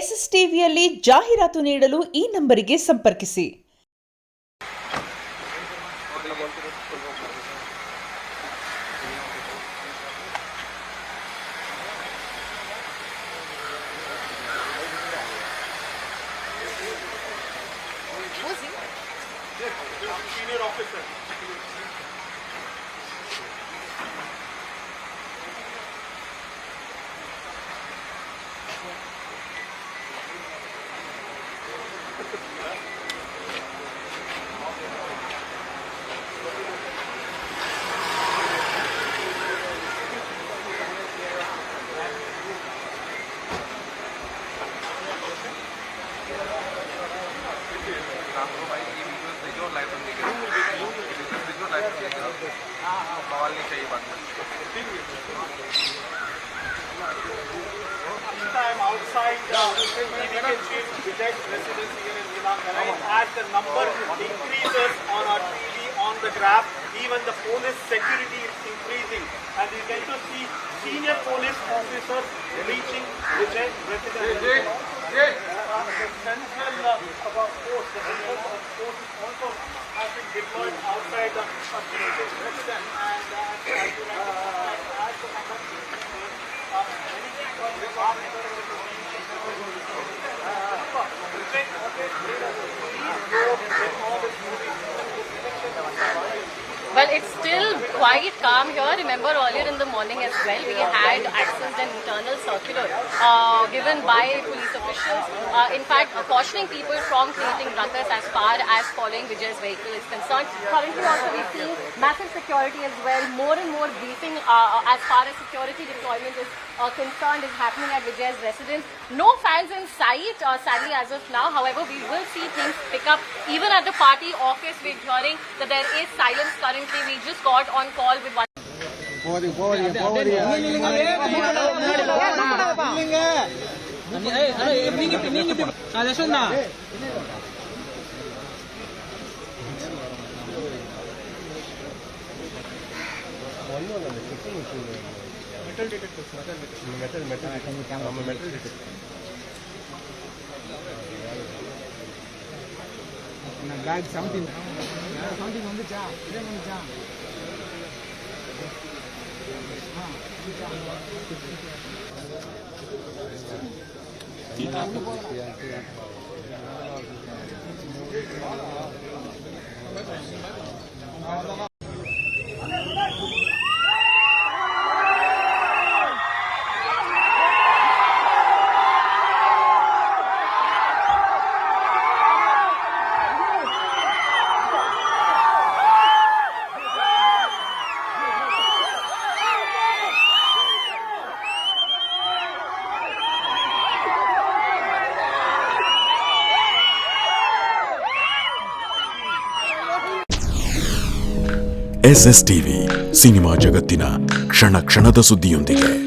ಎಸ್ಎಸ್ಟಿವಿಯಲ್ಲಿ ಜಾಹೀರಾತು ನೀಡಲು ಈ ನಂಬರಿಗೆ ಸಂಪರ್ಕಿಸಿ. I'm outside Vijay's residence here in Vilangarai. As the number increases on our TV, on the graph, even the police security is increasing. And you get to see senior police officers reaching Vijay's residence. The central force, the central force also has been deployed outside the residence. And as you know, as the number Well, it's still quite calm here. Remember earlier in the morning as well, we had accessed an internal circular given by police officials. In fact, cautioning people from creating ruckus as far as following Vijay's vehicle is concerned. Currently also we're seeing massive security as well. More and more briefing as far as security deployment is concerned is happening at Vijay's residence. No fans in sight, sadly as of now. However, we will see things pick up. Even at the party office, we're hearing that there is silence currently. We just got on call with one. Bag something வந்துச்சா இதே வந்துச்சா SSTV cinema ಜಗತ್ತಿನ ಕ್ಷಣ ಕ್ಷಣದ ಸುದ್ದಿಯೊಂದಿಗೆ.